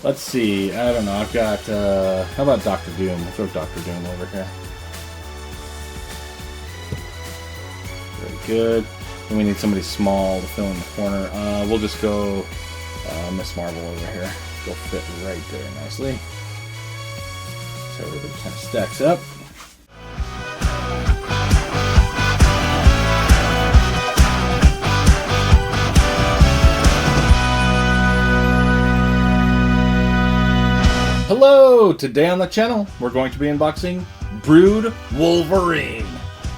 Let's see. I don't know. I've got, how about Dr. Doom? We'll throw Dr. Doom over here. Very good. And we need somebody small to fill in the corner. We'll just go Miss Marvel over here. She'll fit right there nicely. So everybody kind of stacks up. Hello! Today on the channel, we're going to be unboxing BROOD Wolverine.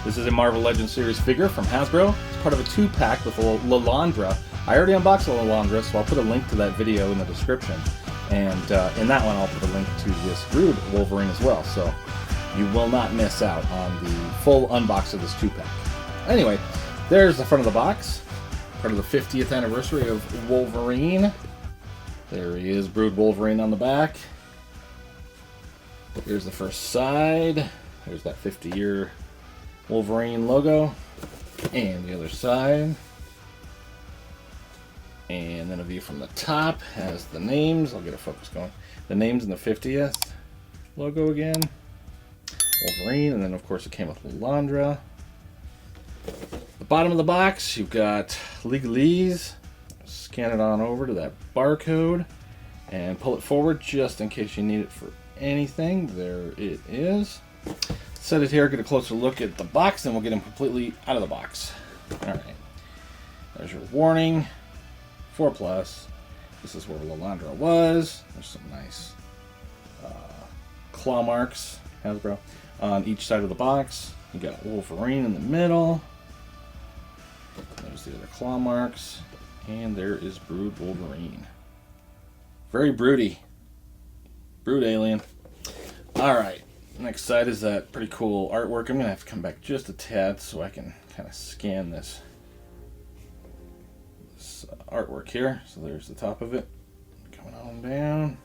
This is a Marvel Legends series figure from Hasbro. It's part of a 2-pack with Lilandra. I already unboxed Lilandra, so I'll put a link to that video in the description. And in that one, I'll put a link to this BROOD Wolverine as well, so you will not miss out on the full unbox of this 2-pack. Anyway, there's the front of the box. Part of the 50th anniversary of Wolverine. There he is, BROOD Wolverine on the back. Here's the first side. There's that 50-year Wolverine logo. And the other side. And then a view from the top has the names. I'll get a focus going. The names in the 50th logo again. Wolverine. And then, of course, it came with Lilandra. The bottom of the box, you've got legalese. Scan it on over to that barcode. And pull it forward just in case you need it for anything. There it is. Set it here, get a closer look at the box, then we'll get him completely out of the box. Alright. There's your warning. 4+. This is where Lilandra was. There's some nice claw marks, Hasbro, on each side of the box. You got Wolverine in the middle. There's the other claw marks. And there is BROOD Wolverine. Very broody. Brood alien. Alright, next side is that pretty cool artwork. I'm going to have to come back just a tad so I can kind of scan this artwork here. So there's the top of it. Coming on down.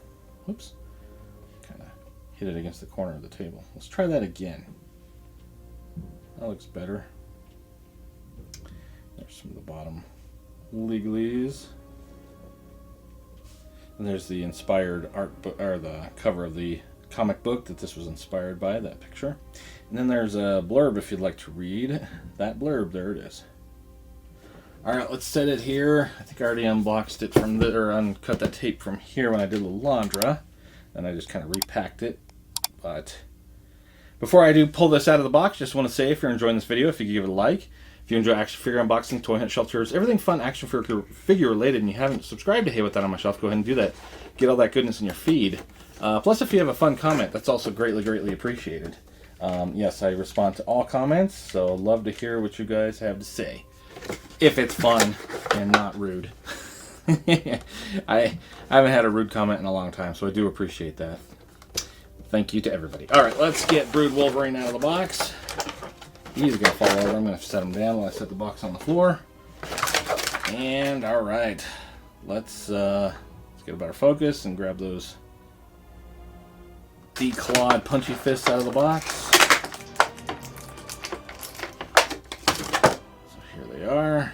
Whoops. Kind of hit it against the corner of the table. Let's try that again. That looks better. There's some of the bottom legalese. And there's the inspired art book, or the cover of the comic book that this was inspired by, that picture. And then there's a blurb if you'd like to read that blurb. There it is. Alright, let's set it here. I think I already unboxed it from the, or uncut that tape from here when I did Lilandra. And I just kind of repacked it. But before I do pull this out of the box, just want to say if you're enjoying this video, if you could give it a like. If you enjoy action figure unboxing, toy hunt shelters, everything fun action figure related, and you haven't subscribed to Hey With That on My Shelf, go ahead and do that. Get all that goodness in your feed. Plus, if you have a fun comment, that's also greatly appreciated. Yes, I respond to all comments, so love to hear what you guys have to say. If it's fun and not rude. I haven't had a rude comment in a long time, so I do appreciate that. Thank you to everybody. Alright, let's get BROOD Wolverine out of the box. He's going to fall over. I'm going to set him down while I set the box on the floor. And, alright. Let's get a better focus and grab those declawed punchy fists out of the box. So here they are.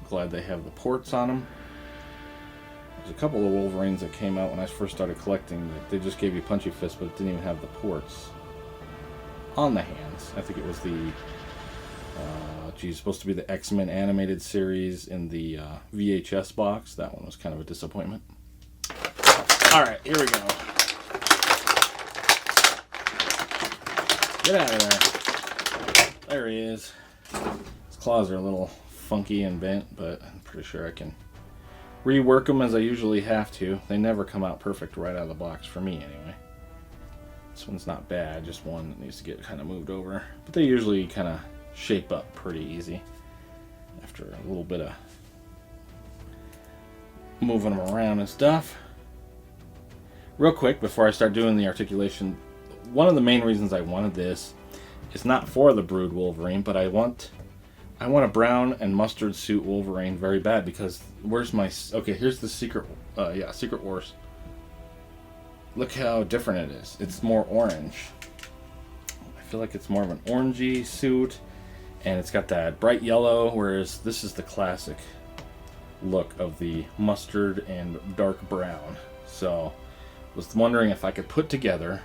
Glad they have the ports on them. There's a couple of Wolverines that came out when I first started collecting that they just gave you punchy fists, but it didn't even have the ports on the hands. I think it was the supposed to be the X-Men animated series in the VHS box. That one was kind of a disappointment. Alright, here we go. Get out of there. There he is. His claws are a little funky and bent, but I'm pretty sure I can rework them as I usually have to. They never come out perfect right out of the box, for me anyway. This one's not bad, just one that needs to get kind of moved over. But they usually kind of shape up pretty easy after a little bit of moving them around and stuff. Real quick, before I start doing the articulation, one of the main reasons I wanted this is not for the BROOD Wolverine, but I want a brown and mustard suit Wolverine very bad, because where's my... Okay, here's the Secret Wars. Look how different it is. It's more orange. I feel like it's more of an orangey suit, and it's got that bright yellow, whereas this is the classic look of the mustard and dark brown. So, was wondering if I could put together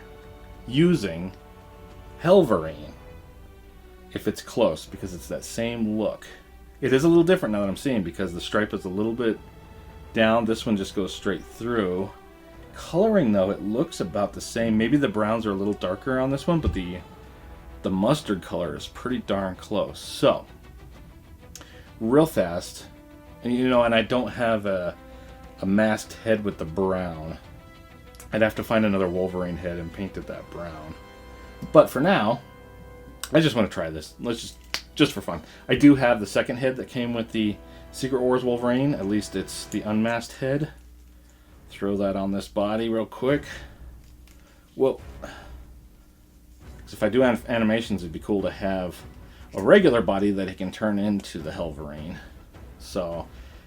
using Wolverine, if it's close, because it's that same look. It is a little different now that I'm seeing, because the stripe is a little bit down. This one just goes straight through. Coloring, though, it looks about the same. Maybe the browns are a little darker on this one, but the mustard color is pretty darn close. So, real fast, and and I don't have a masked head with the brown. I'd have to find another Wolverine head and paint it that brown. But for now, I just want to try this. Let's just for fun. I do have the second head that came with the Secret Wars Wolverine. At least it's the unmasked head. Throw that on this body real quick. Whoa. Because if I do animations, it'd be cool to have a regular body that he can turn into the Wolverine. So,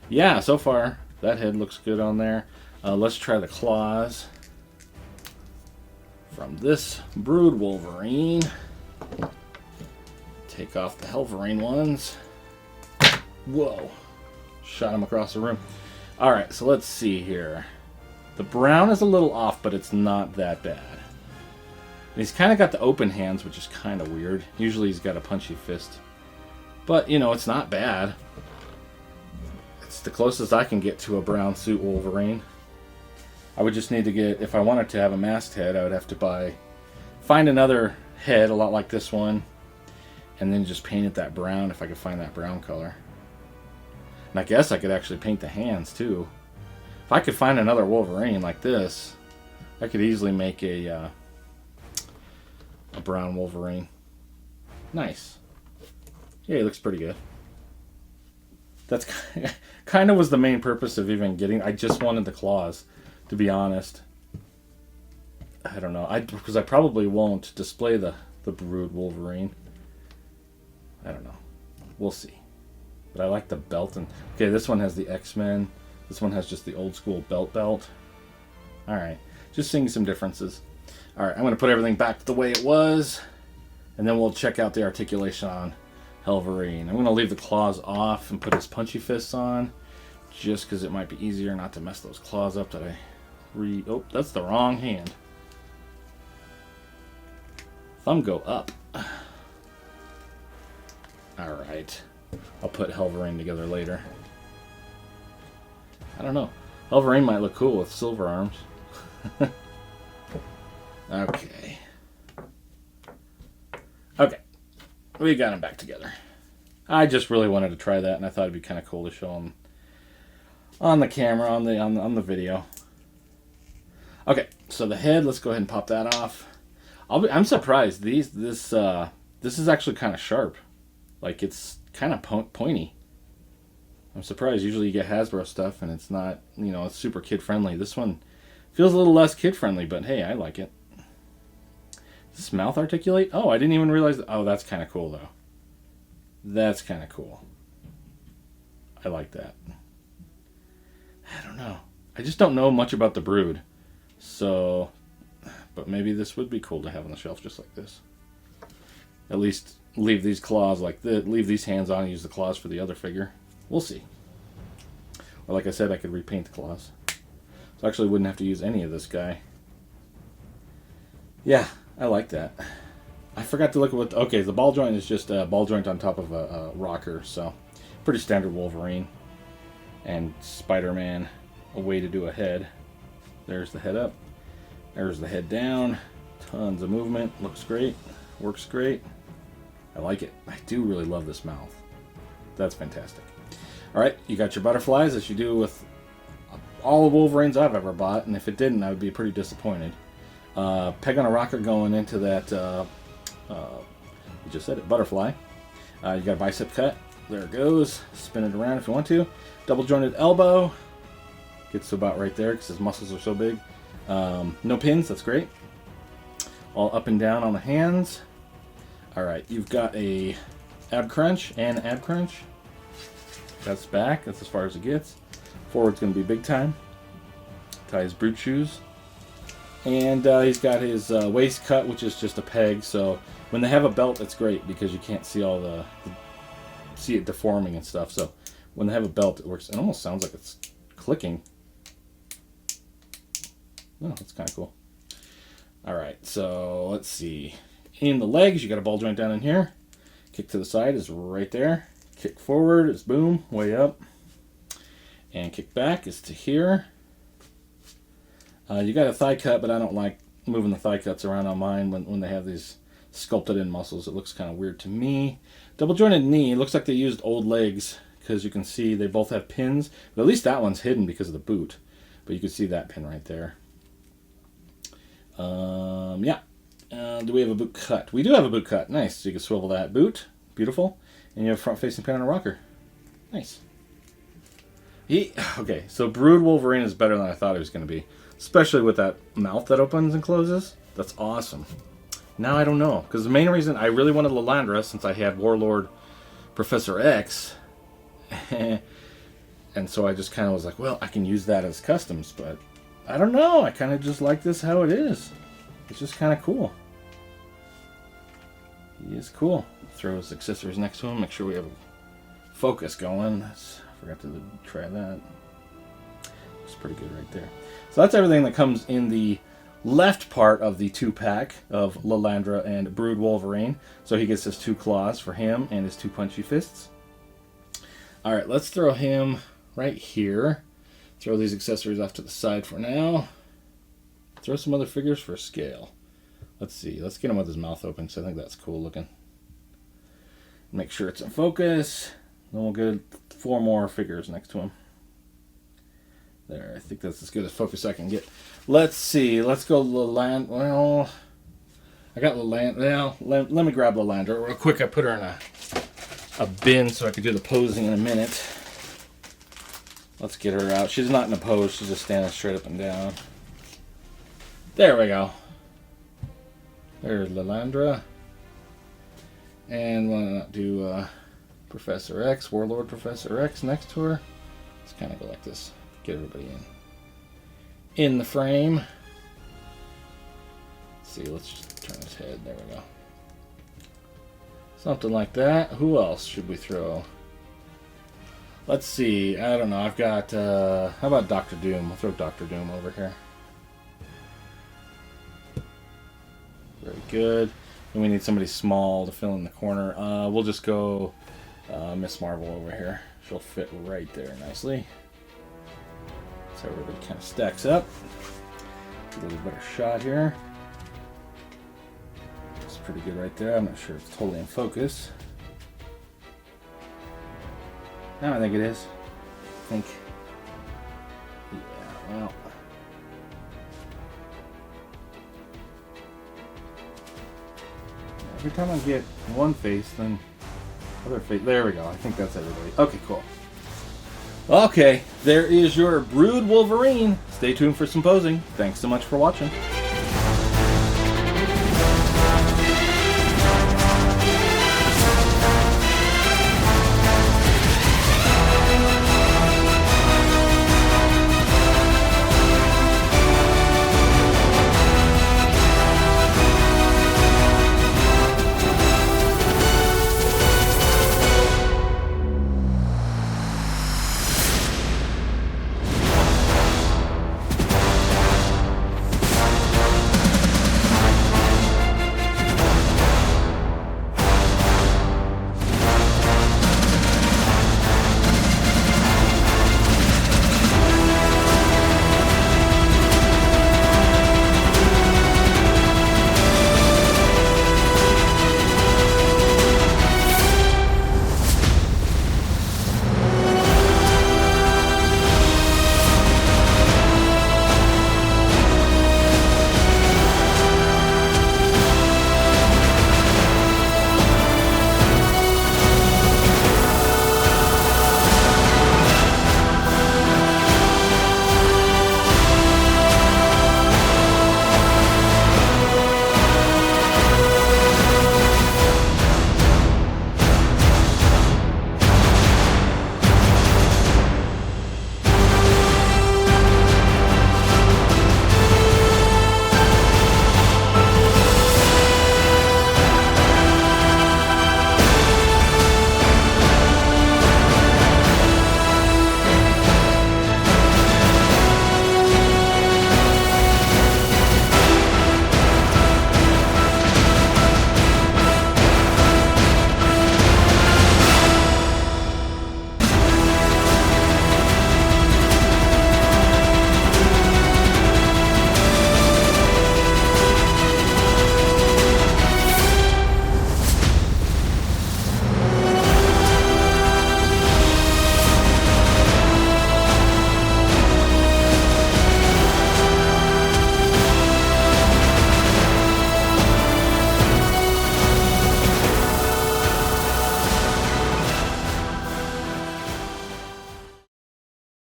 yeah, so far, that head looks good on there. Let's try the claws from this Brood Wolverine. Take off the Wolverine ones. Whoa. Shot him across the room. Alright, so let's see here. The brown is a little off, but it's not that bad. And he's kind of got the open hands, which is kind of weird. Usually he's got a punchy fist. But, it's not bad. It's the closest I can get to a brown suit Wolverine. I would just need to get, if I wanted to have a masked head, I would have to find another head, a lot like this one, and then just paint it that brown if I could find that brown color. And I guess I could actually paint the hands too. If I could find another Wolverine like this, I could easily make a brown Wolverine. Nice. Yeah, he looks pretty good. That's kind of was the main purpose of even getting. I just wanted the claws, to be honest. I don't know. Because I probably won't display the Brood Wolverine. I don't know. We'll see. But I like the belt. Okay, this one has the X-Men. This one has just the old school belt. Alright. Just seeing some differences. Alright, I'm going to put everything back the way it was. And then we'll check out the articulation on Wolverine. I'm going to leave the claws off and put his punchy fists on. Just because it might be easier not to mess those claws up that oh, that's the wrong hand. Thumb go up. Alright. I'll put Wolverine together later. I don't know. Wolverine might look cool with silver arms. Okay. Okay. We got him back together. I just really wanted to try that, and I thought it'd be kind of cool to show him on the camera, on the video. Okay, so the head, let's go ahead and pop that off. I'm surprised. This is actually kind of sharp. Like, it's kind of pointy. I'm surprised. Usually you get Hasbro stuff and it's not, it's super kid-friendly. This one feels a little less kid-friendly, but hey, I like it. Does this mouth articulate? Oh, I didn't even realize that. Oh, that's kind of cool, though. That's kind of cool. I like that. I don't know. I just don't know much about the Brood. So, but maybe this would be cool to have on the shelf just like this. At least leave these claws like this. Leave these hands on and use the claws for the other figure. We'll see. Or like I said, I could repaint the claws. So I actually wouldn't have to use any of this guy. Yeah, I like that. I forgot to look at what... Okay, the ball joint is just a ball joint on top of a rocker. So, pretty standard Wolverine. And Spider-Man, a way to do a head. There's the head up. There's the head down. Tons of movement. Looks great. Works great. I like it. I do really love this mouth. That's fantastic. Alright, you got your butterflies, as you do with all the Wolverines I've ever bought. And if it didn't, I would be pretty disappointed. Peg on a rocker going into that, you just said it, butterfly. You got a bicep cut. There it goes. Spin it around if you want to. Double jointed elbow. Gets to about right there because his muscles are so big. No pins, that's great. All up and down on the hands. Alright, you've got a ab crunch and ab crunch. That's back, that's as far as it gets. Forward's going to be big time. Tie his boot shoes. And he's got his waist cut, which is just a peg. So when they have a belt, it's great because you can't see all see it deforming and stuff. So when they have a belt, it works. It almost sounds like it's clicking. Oh, that's kind of cool. All right, so let's see. In the legs, you got a ball joint down in here. Kick to the side is right there. Kick forward is boom, way up. And kick back is to here. You got a thigh cut, but I don't like moving the thigh cuts around on mine when they have these sculpted in muscles. It looks kind of weird to me. Double jointed knee. Looks like they used old legs because you can see they both have pins. But at least that one's hidden because of the boot. But you can see that pin right there. Yeah. Do we have a boot cut? We do have a boot cut. Nice. So you can swivel that boot. Beautiful. And you have a front-facing pin on a rocker. Nice. Okay, so Brood Wolverine is better than I thought it was going to be. Especially with that mouth that opens and closes. That's awesome. Now I don't know. Because the main reason I really wanted Lilandra, since I had Warlord Professor X. And so I just kind of was like, well, I can use that as customs. But I don't know. I kind of just like this how it is. It's just kind of cool. He is cool. Throw his accessories next to him. Make sure we have a focus going. Forgot to try that. It's pretty good right there. So that's everything that comes in the left part of the 2-pack of Lilandra and Brood Wolverine. So he gets his 2 claws for him and his 2 punchy fists. Alright, let's throw him right here. Throw these accessories off to the side for now. Throw some other figures for scale. Let's see. Let's get him with his mouth open because I think that's cool looking. Make sure it's in focus. Then we'll get 4 more figures next to him. There, I think that's as good as focus I can get. Let's see. Let's go Lilandra. Well, I got Lilandra. Well, let me grab Lilandra real quick. I put her in a bin so I could do the posing in a minute. Let's get her out. She's not in a pose. She's just standing straight up and down. There we go. There's Lilandra. And why not do Professor X, Warlord Professor X next to her. Let's kind of go like this. Get everybody in the frame. Let's see, let's just turn his head. There we go. Something like that. Who else should we throw? Let's see. I don't know. I've got, how about Dr. Doom? We'll throw Dr. Doom over here. Very good. And we need somebody small to fill in the corner. We'll just go Miss Marvel over here. She'll fit right there nicely. So everybody kind of stacks up. Get a little better shot here. It's pretty good right there. I'm not sure it's totally in focus. No, I think it is. I think. Yeah, well. Every time I get one face, then other face. There we go. I think that's everybody. Okay, cool. Okay, there is your Brood Wolverine. Stay tuned for some posing. Thanks so much for watching.